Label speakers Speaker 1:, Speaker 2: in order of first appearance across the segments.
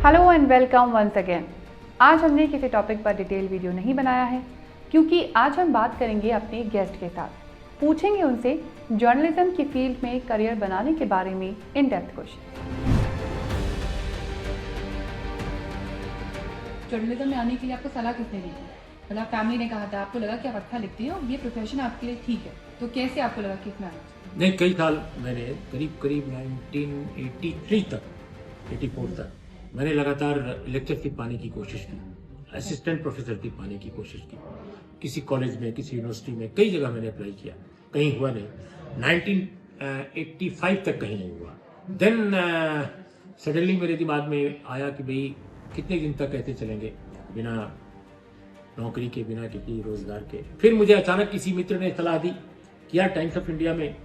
Speaker 1: Hello and welcome once again. आज हमने किसी टॉपिक पर डिटेल वीडियो नहीं बनाया है क्योंकि आज हम बात करेंगे अपने गेस्ट के साथ। पूछेंगे उनसे जर्नलिज्म की फील्ड में करियर बनाने के बारे में इन डेप्थ क्वेश्चन।
Speaker 2: जर्नलिज्म में आने के लिए आपको सलाह किसने दी थी? मतलब फैमिली ने कहा था, आपको लगा कि आप अच्छा लिखती हो, ये प्रोफेशन आपके लिए ठीक है, तो कैसे आपको लगा कि इसमें आना चाहिए?
Speaker 3: नहीं, कई साल मैंने करीब 1983 तक 84 तक मैंने लगातार लेक्चरशिप पाने की कोशिश की, असिस्टेंट प्रोफेसर की पाने की कोशिश की। किसी कॉलेज में, किसी यूनिवर्सिटी में, कई जगह मैंने अप्लाई किया, कहीं हुआ नहीं। 1985 तक कहीं नहीं हुआ। देन सडनली मेरे दिमाग में आया कि भाई कितने दिन तक ऐसे चलेंगे बिना नौकरी के, बिना किसी रोजगार के। फिर मुझे अचानक किसी मित्र ने सलाह दी कि यार टाइम्स ऑफ इंडिया में,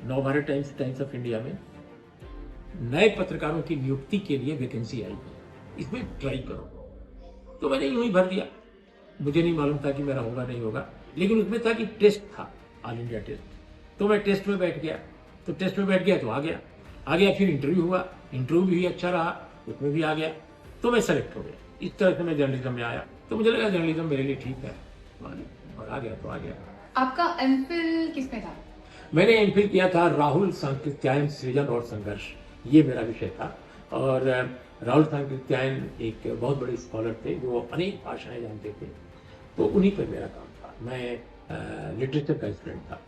Speaker 3: नवभारत टाइम्स ऑफ इंडिया में नए पत्रकारों की नियुक्ति के लिए वैकेंसी आई है, इसमें ट्राई करो। तो मैंने यूं ही भर दिया। मुझे नहीं मालूम था कि मेरा होगा नहीं होगा, लेकिन उसमें था कि टेस्ट था, ऑल इंडिया टेस्ट। तो मैं टेस्ट में बैठ गया, तो टेस्ट में बैठ गया तो आ गया। फिर इंटरव्यू हुआ, इंटरव्यू भी अच्छा रहा, उसमें भी आ गया, तो मैं सेलेक्ट हो गया। इस तरह से मैं जर्नलिज्म में आया। तो मुझे लगा जर्नलिज्म मेरे लिए ठीक है, और आ गया तो आ गया।
Speaker 2: आपका एमफिल किस में था?
Speaker 3: मैंने एमफिल किया था राहुल सांकृत्यायन सृजन और संघर्ष, ये मेरा विषय था। और राहुल सांकृत्यायन एक बहुत बड़े स्कॉलर थे जो अनेक भाषाएं जानते थे, तो उन्हीं पर मेरा काम था। मैं लिटरेचर का स्टूडेंट था।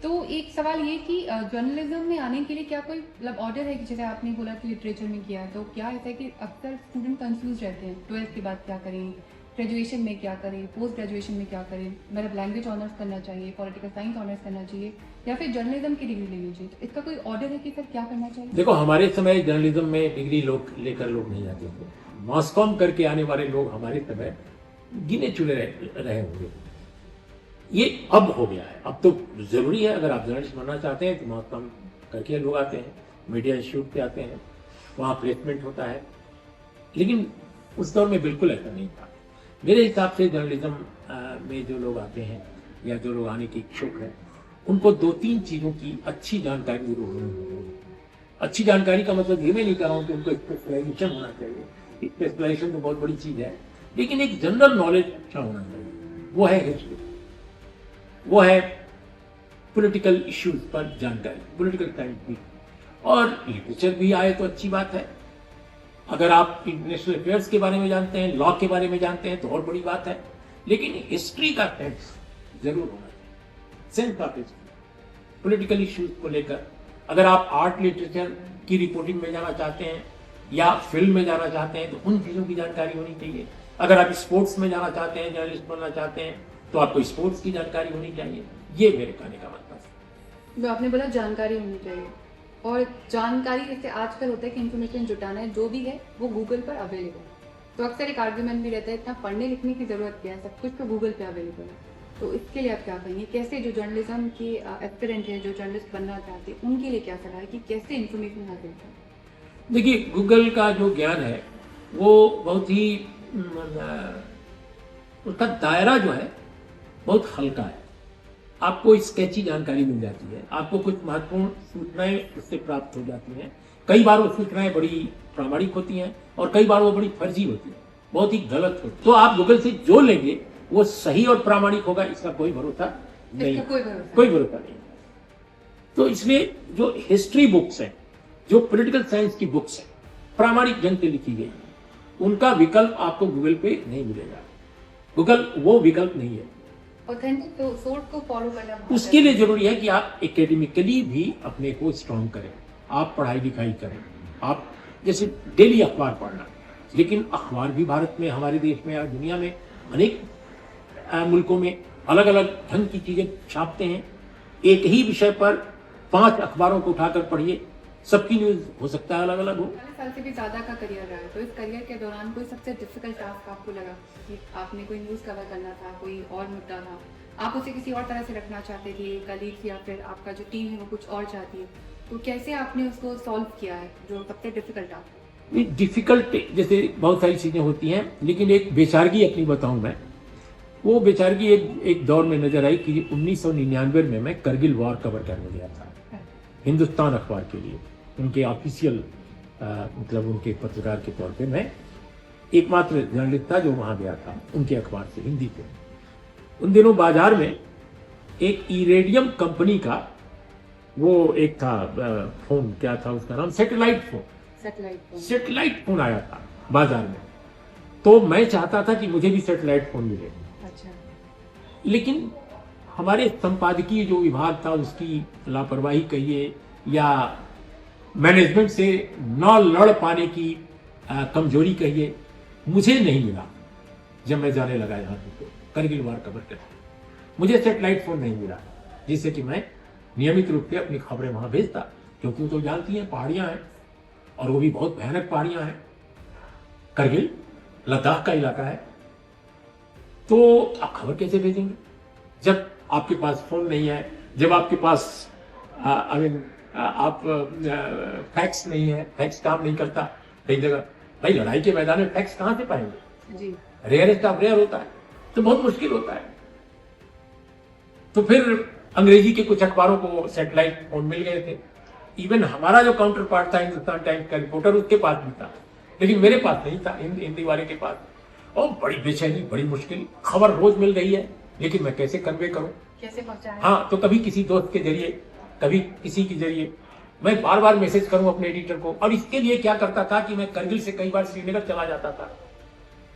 Speaker 2: तो एक सवाल ये कि जर्नलिज्म में आने के लिए क्या कोई मतलब ऑर्डर है कि जैसे आपने बोला कि लिटरेचर में किया है, तो क्या ऐसा है कि अक्सर स्टूडेंट कंफ्यूज रहते हैं 12th के बाद क्या करें, ग्रेजुएशन में क्या करें, पोस्ट ग्रेजुएशन में क्या करें, मतलब लैंग्वेज ऑनर्स करना चाहिए, पॉलिटिकल साइंस ऑनर्स करना चाहिए, या फिर जर्नलिज्म की डिग्री लेनी चाहिए? तो इसका कोई ऑर्डर है कि सर क्या करना चाहिए?
Speaker 3: देखो, हमारे समय जर्नलिज्म में डिग्री लेकर लोग नहीं आते थे। मास कॉम करके आने वाले लोग हमारे समय गिने चुने रहे होंगे। ये अब हो गया है। अब तो जरूरी है, अगर आप जर्नलिस्ट बनना चाहते हैं तो मास कॉम करके लोग आते हैं, मीडिया इंस्टीट्यूट पे आते हैं, वहाँ प्लेसमेंट होता है। लेकिन उस दौर में बिल्कुल ऐसा नहीं था। मेरे हिसाब से जर्नलिज्म में जो लोग आते हैं या जो लोग आने के इच्छुक हैं, उनको 2-3 चीज़ों की अच्छी जानकारी जरूर होनी चाहिए। अच्छी जानकारी का मतलब ये मैं नहीं कह रहा हूँ कि उनको स्पेशलाइजेशन होना चाहिए, स्पेशलाइजेशन तो बहुत बड़ी चीज़ है, लेकिन एक जनरल नॉलेज अच्छा होना चाहिए। वो है हिस्ट्री, वो है पॉलिटिकल इश्यूज पर जानकारी, पॉलिटिकल साइंस भी, और लिटरेचर भी आए तो अच्छी बात है। अगर आप इंटरनेशनल अफेयर्स के बारे में जानते हैं, लॉ के बारे में जानते हैं तो और बड़ी बात है। लेकिन हिस्ट्री का सेंस जरूर होना चाहिए, sense of history, political issues को लेकर। अगर आप आर्ट लिटरेचर की रिपोर्टिंग में जाना चाहते हैं या फिल्म में जाना चाहते हैं तो उन चीज़ों की जानकारी होनी चाहिए। अगर आप स्पोर्ट्स में जाना चाहते हैं, जर्नलिस्ट बनना चाहते हैं, तो आपको स्पोर्ट्स की जानकारी होनी चाहिए। ये मेरे कहने का मतलब है।
Speaker 2: तो आपने बोला जानकारी होनी चाहिए, और जानकारी जैसे आजकल होता है कि इन्फॉर्मेशन जुटाना है, जो भी है वो गूगल पर अवेलेबल है। तो अक्सर एक आर्ग्यूमेंट भी रहता है इतना पढ़ने लिखने की जरूरत क्या है, सब कुछ तो गूगल पे अवेलेबल है। तो इसके लिए आप क्या कहेंगे? कैसे जो जर्नलिज्म के एस्पिरेंट हैं, जो जर्नलिस्ट बनना चाहते हैं, उनके लिए क्या सलाह है कि कैसे इन्फॉर्मेशन हासिल करें?
Speaker 3: देखिए, गूगल का जो ज्ञान है वो बहुत ही उसका दायरा जो है बहुत हल्का है। आपको स्केची जानकारी मिल जाती है, आपको कुछ महत्वपूर्ण सूचनाएं उससे प्राप्त हो जाती हैं। कई बार वो सूचनाएं बड़ी प्रामाणिक होती हैं और कई बार वो बड़ी फर्जी होती हैं, बहुत ही गलत होती है। तो आप गूगल से जो लेंगे वो सही और प्रामाणिक होगा, इसका कोई भरोसा नहीं, कोई भरोसा नहीं। तो इसलिए जो हिस्ट्री बुक्स हैं, जो पॉलिटिकल साइंस की बुक्स हैं, प्रामाणिक ढंग से लिखी गई, उनका विकल्प आपको गूगल पे नहीं मिलेगा। गूगल वो विकल्प नहीं है।
Speaker 2: ऑथेंटिक सोर्स को फॉलो करना
Speaker 3: उसके लिए जरूरी है कि आप एकेडमिकली भी अपने को स्ट्रॉन्ग करें, आप पढ़ाई लिखाई करें, आप जैसे डेली अखबार पढ़ना। लेकिन अखबार भी भारत में, हमारे देश में या दुनिया में अनेक मुल्कों में अलग अलग ढंग की चीजें छापते हैं। एक ही विषय पर 5 अखबारों को उठाकर पढ़िए, सबकी न्यूज हो सकता है अलग अलग हो।
Speaker 2: 40 साल से भी ज्यादा का करियर रहा है, तो इस करियर के दौरान कोई सबसे डिफिकल्ट टास्क आपको लगा कि आपने कोई न्यूज़ कवर करना था, कोई और मुद्दा था, आप उसे किसी और तरह से रखना चाहते थे, कलीग्स या फिर आपका जो टीम है वो कुछ और चाहती है, तो कैसे आपने उसको सॉल्व किया है, जो सबसे डिफिकल्ट टास्क?
Speaker 3: डिफिकल्ट जैसे बहुत सारी चीजें होती हैं, लेकिन एक बेचारगी अपनी बताऊं मैं। वो बेचारगी एक दौर में नजर आई कि 1999 में मैं करगिल वॉर कवर करने गया था हिंदुस्तान अखबार के लिए, उनके ऑफिशियल मतलब उनके पत्रकार के तौर पे मैं एकमात्र जर्नलिस्ट था जो वहाँ गया था उनके अखबार से, हिंदी पे। उन दिनों बाजार में एक इरेडियम कंपनी का वो एक था फोन, क्या था उसका नाम, सैटेलाइट फोन। सैटेलाइट फोन आया था बाजार में, तो मैं चाहता था कि मुझे भी सैटेलाइट फोन मिले।
Speaker 2: अच्छा।
Speaker 3: लेकिन हमारे संपादकीय जो विभाग था उसकी लापरवाही कहिए या मैनेजमेंट से न लड़ पाने की कमजोरी कहिए, मुझे नहीं मिला। जब मैं जाने लगा यहाँ पे करगिल वार कवर करके मुझे सैटेलाइट फोन नहीं मिला जिससे कि मैं नियमित रूप से अपनी खबरें वहां भेजता, क्योंकि तो जानती हैं पहाड़ियां हैं और वो भी बहुत भयानक पहाड़ियां हैं। करगिल लद्दाख का इलाका है, तो आप खबर कैसे भेजेंगे जब आपके पास फोन नहीं है, जब आपके पास आप फैक्स नहीं है, फैक्स काम नहीं करता कई जगह। भाई लड़ाई के मैदान में फैक्स कहां से पाएंगे जी? रेयरेस्ट ऑफ रेयर होता है, तो बहुत मुश्किल होता है। तो फिर अंग्रेजी के कुछ अखबारों को सैटेलाइट फोन मिल गए थे। इवन हमारा जो काउंटर पार्ट था हिंदुस्तान टाइम्स का रिपोर्टर, उसके पास भी था, लेकिन मेरे पास नहीं था, हिंदी वाले के पास। और बड़ी बेचैनी, बड़ी मुश्किल, खबर रोज मिल रही है लेकिन मैं कैसे कन्वे करूं,
Speaker 2: कैसे पहुंचाएं?
Speaker 3: हाँ, तो कभी किसी दोस्त के जरिए, कभी किसी के जरिए मैं बार बार मैसेज करूं अपने एडिटर को। और इसके लिए क्या करता था कि मैं करगिल से कई बार श्रीनगर चला जाता था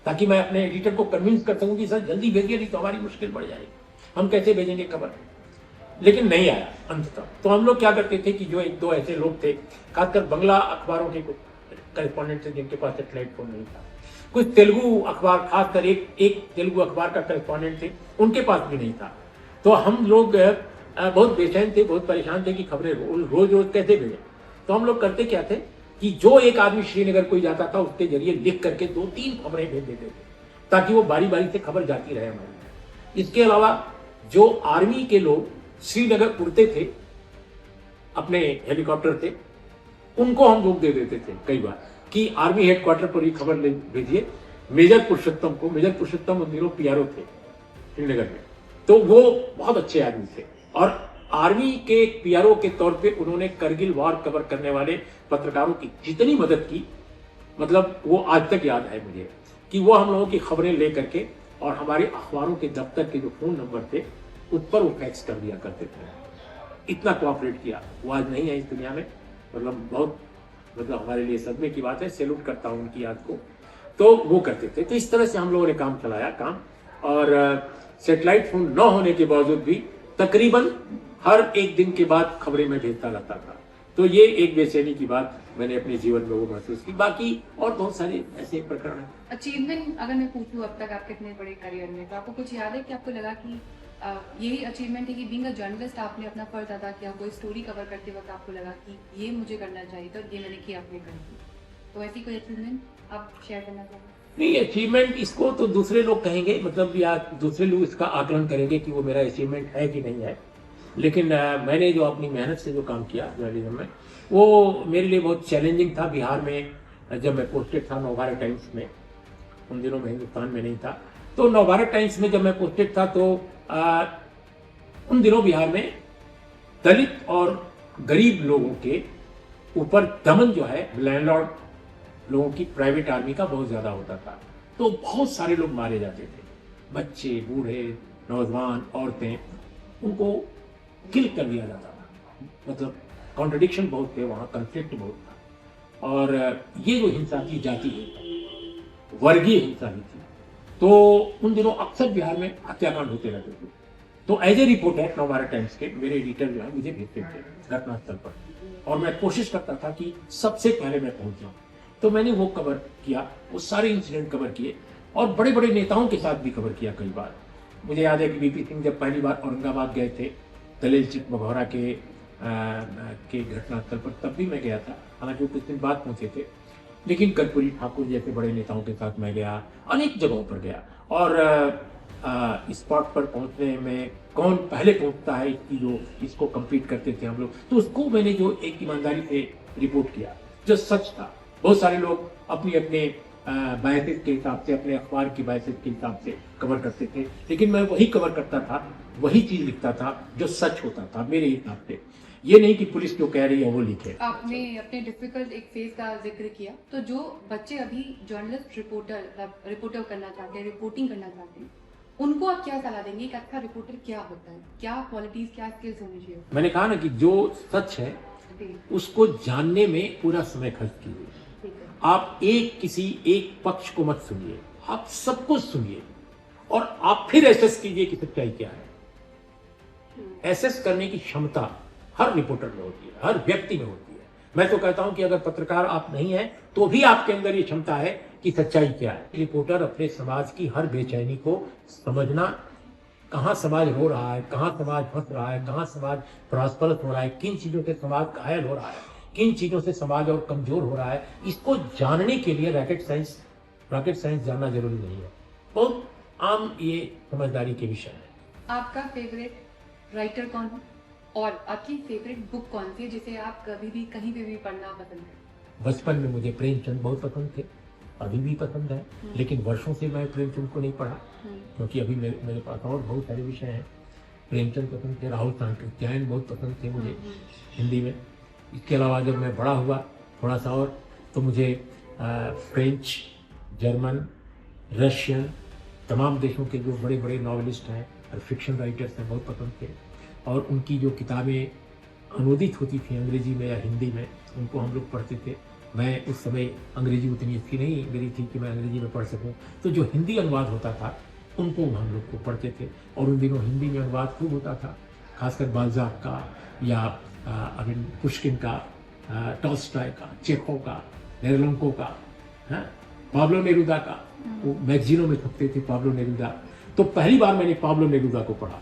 Speaker 3: ताकि मैं अपने एडिटर को कन्विंस कर सकूं कि सर जल्दी भेजिए, नहीं तो हमारी मुश्किल बढ़ जाएगी, हम कैसे भेजेंगे खबर। लेकिन नहीं आया अंततः। तो हम लोग क्या करते थे कि जो एक दो ऐसे लोग थे, खासकर बंगला अखबारों के करेस्पॉन्डेंट थे जिनके पास सैटेलाइट फोन नहीं था, कुछ तेलुगु अखबार, खासकर एक तेलुगु अखबार का करेस्पॉन्डेंट थे, उनके पास भी नहीं था। तो हम लोग बहुत बेचैन थे, बहुत परेशान थे कि खबरें रोज रोज कैसे भेजें। तो हम लोग करते क्या थे कि जो एक आदमी श्रीनगर कोई जाता था उसके जरिए लिख करके 2-3 खबरें भेज देते थे ताकि वो बारी बारी से खबर जाती रहे हमारी। इसके अलावा जो आर्मी के लोग श्रीनगर उड़ते थे, अपने हेलीकॉप्टर से, उनको हम लोग दे देते थे कई बार कि आर्मी हेडक्वार्टर पर ही खबर भेजिए मेजर पुरुषोत्तम को। मेजर पुरुषोत्तम उन दिनों पीआरओ थे श्रीनगर में, तो वो बहुत अच्छे आदमी थे और आर्मी के पीआरओ के तौर पे उन्होंने करगिल वार कवर करने वाले पत्रकारों की जितनी मदद की, मतलब वो आज तक याद है मुझे कि वो हम लोगों की खबरें ले करके और हमारे अखबारों के दफ्तर के जो फोन नंबर थे उस पर वो फैक्स कर दिया करते थे। इतना कोऑपरेट किया, वो आज नहीं है इस दुनिया में। मतलब बहुत, मतलब हमारे लिए सदमे की बात है, सैल्यूट करता हूँ उनकी याद को। तो वो करते थे। तो इस तरह से हम लोगों ने काम चलाया और सैटेलाइट फोन न होने के बावजूद भी तकरीबन हर एक दिन के बाद खबरें मैं भेजता रहता था। तो ये एक बेचैनी की बात मैंने अपने जीवन में वो महसूस की। बाकी और बहुत सारे ऐसे प्रकरण हैं।
Speaker 2: अचीवमेंट अगर मैं पूछूं अब तक आप कितने बड़े करियर में, तो आपको कुछ याद है कि आपको लगा कि यही अचीवमेंट है कि बीइंग अ जर्नलिस्ट आपने अपना फर्ज अदा किया, कोई स्टोरी कवर करते वक्त आपको लगा कि ये मुझे करना चाहिए था, ये मैंने किया, आपने कर दिया, तो ऐसी कोई अचीवमेंट आप शेयर करना चाहेंगे?
Speaker 3: नहीं, अचीवमेंट इसको तो दूसरे लोग कहेंगे, मतलब या दूसरे लोग इसका आकलन करेंगे कि वो मेरा अचीवमेंट है कि नहीं है। लेकिन मैंने जो अपनी मेहनत से जो काम किया जर्नलिज्म में, वो मेरे लिए बहुत चैलेंजिंग था। बिहार में जब मैं पोस्टेड था नवभारत टाइम्स में, उन दिनों में हिंदुस्तान में नहीं था, तो नवभारत टाइम्स में जब मैं पोस्टेड था तो उन दिनों बिहार में दलित और गरीब लोगों के ऊपर दमन जो है लैंडलॉर्ड लोगों की प्राइवेट आर्मी का बहुत ज्यादा होता था। तो बहुत सारे लोग मारे जाते थे, बच्चे, बूढ़े, नौजवान, औरतें, उनको किल कर दिया जाता था। मतलब कॉन्ट्रडिक्शन बहुत थे वहाँ, कन्फ्लिक्ट बहुत था। और ये जो हिंसा की जाती है, वर्गीय हिंसा ही थी। तो उन दिनों अक्सर बिहार में हत्याकांड होते रहते थे। तो as a reporter Navbharat Times के मेरे एडिटर जो है मुझे भेजते थे घटनास्थल पर, और मैं कोशिश करता था कि सबसे पहले मैं पहुंच जाऊं। तो मैंने वो कवर किया, वो सारे इंसिडेंट कवर किए और बड़े बड़े नेताओं के साथ भी कवर किया कई बार। मुझे याद है कि वीपी सिंह जब पहली बार औरंगाबाद गए थे दलील चित मघौरा के घटनास्थल पर, तब भी मैं गया था। हालांकि वो कुछ दिन बाद पहुंचे थे, लेकिन कर्पूरी ठाकुर जैसे बड़े नेताओं के साथ मैं गया, अनेक जगहों पर गया। और स्पॉट पर पहुंचने में कौन पहले पहुंचता है इसकी जो इसको कंप्लीट करते थे हम लोग, तो उसको मैंने जो एक ईमानदारी से रिपोर्ट किया जो सच था। बहुत सारे लोग अपनी अपने बायसेस के हिसाब से, अपने अखबार की बायसेस के हिसाब से कवर करते थे, लेकिन मैं वही कवर करता था, वही चीज लिखता था जो सच होता था मेरे हिसाब से। ये नहीं कि पुलिस जो कह रही है वो लिखे।
Speaker 2: आपने अपने डिफिकल्ट एक फेज का जिक्र किया, तो जो बच्चे अभी जर्नलिस्ट रिपोर्टर करना चाहते हैं, रिपोर्टिंग करना चाहते हैं, उनको आप क्या सलाह देंगे? एक अच्छा रिपोर्टर क्या होता है, क्या क्वालिटीज, क्या स्किल्स होनी चाहिए?
Speaker 3: मैंने कहा ना कि जो सच है
Speaker 2: जी,
Speaker 3: उसको जानने में पूरा समय खर्च कीजिए।
Speaker 2: ठीक है।
Speaker 3: आप किसी एक पक्ष को मत सुनिए, आप सबको सुनिए और आप फिर एसेस कीजिए कि सच्चाई क्या है। एसेस करने की क्षमता हर रिपोर्टर में होती है, हर व्यक्ति में होती है। मैं तो कहता हूं कि अगर पत्रकार आप नहीं हैं तो भी आपके अंदर ये क्षमता है कि सच्चाई क्या है। रिपोर्टर अपने समाज की हर बेचैनी को समझना, कहां समाज रो रहा है, कहां समाज फंस रहा है, कहां समाज प्रॉस्परस हो रहा है, किन चीजों से समाज घायल हो रहा है, किन चीजों से समाज और कमजोर हो रहा है, इसको जानने के लिए रॉकेट साइंस जानना जरूरी नहीं है। बहुत आम ये समझदारी के विषय है।
Speaker 2: आपका फेवरेट राइटर कौन है और आपकी फेवरेट बुक कौन सी है जिसे आप कभी भी कहीं पे भी पढ़ना पसंद करें?
Speaker 3: बचपन में मुझे प्रेमचंद बहुत पसंद थे, अभी भी पसंद है, लेकिन वर्षों से मैं प्रेमचंद को नहीं पढ़ा क्योंकि अभी मेरे पास और बहुत सारे विषय हैं। प्रेमचंद पसंद थे, राहुल सांकृत्यायन बहुत पसंद थे मुझे हिंदी में। इसके अलावा जब मैं बड़ा हुआ थोड़ा सा और, तो मुझे फ्रेंच, जर्मन, रशियन, तमाम देशों के जो बड़े बड़े नॉवेलिस्ट हैं और फिक्शन राइटर्स हैं बहुत पसंद थे। और उनकी जो किताबें अनुदित होती थी अंग्रेजी में या हिंदी में, उनको हम लोग पढ़ते थे। मैं उस समय अंग्रेजी उतनी अच्छी नहीं मेरी थी कि मैं अंग्रेजी में पढ़ सकूं, तो जो हिंदी अनुवाद होता था उनको हम लोग को पढ़ते थे। और उन दिनों हिंदी में अनुवाद खूब होता था, खासकर बाल्जाक का या पुश्किन का, टॉल्स्टॉय का, चेखोव का, नेरलंको का, पाब्लो नेरुदा का, वो मैगजीनों में छपते थे पाब्लो नेरुदा। तो पहली बार मैंने पाब्लो नेरुदा को पढ़ा।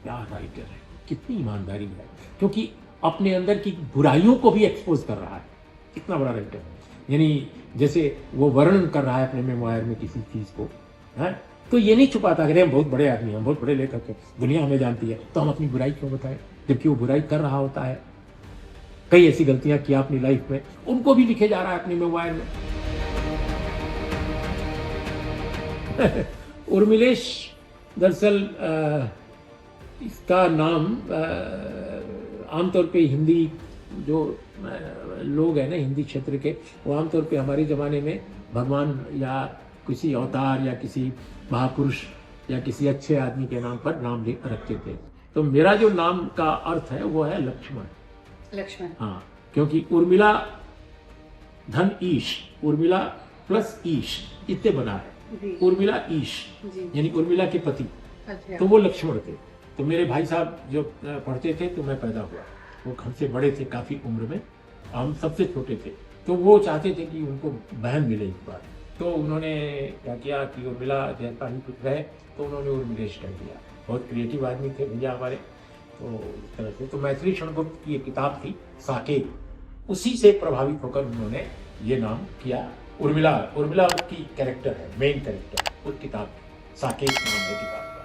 Speaker 3: क्या राइटर है, कितनी ईमानदारी है, क्योंकि अपने अंदर की बुराइयों को भी एक्सपोज कर रहा है। कितना बड़ा राइटर है, यानी जैसे वो वर्णन कर रहा है अपने मेमोयर में किसी चीज को, है तो ये नहीं छुपाता कि हम बहुत बड़े आदमी हैं, हम बहुत बड़े लेखक हैं, दुनिया हमें जानती है, तो हम अपनी बुराई क्यों बताएं, जबकि वो बुराई कर रहा होता है। कई ऐसी गलतियां किया अपनी लाइफ में, उनको भी लिखे जा रहा है अपने मेमोयर में। उर्मिलेश दरअसल इसका नाम आमतौर पे हिंदी जो लोग हैं ना हिंदी क्षेत्र के, वो आमतौर पे हमारे ज़माने में भगवान या किसी अवतार या किसी महापुरुष या किसी अच्छे आदमी के नाम पर नाम रखते थे। तो मेरा जो नाम का अर्थ है वो है लक्ष्मण।
Speaker 2: लक्ष्मण,
Speaker 3: हाँ, क्योंकि उर्मिला धन ईश, उर्मिला प्लस ईश इससे बना है। उर्मिला ईश यानी उर्मिला के पति,
Speaker 2: अच्छा।
Speaker 3: तो वो लक्ष्मण थे। तो मेरे भाई साहब जो पढ़ते थे तो मैं पैदा हुआ, वो हमसे बड़े थे काफ़ी उम्र में, हम सबसे छोटे थे। तो वो चाहते थे कि उनको बहन मिले इस बार, तो उन्होंने क्या किया कि उर्मिला जैसा ही कुछ रहे तो उन्होंने उर्मिलेश कर दिया। बहुत क्रिएटिव आदमी थे भैया हमारे, तो इस तरह से। तो मैथिली क्षणगुप्त की एक किताब थी साकेत, उसी से प्रभावित होकर उन्होंने ये नाम किया। उर्मिला की कैरेक्टर है, मेन कैरेक्टर उस किताब की, साकेत नाम है किताब का।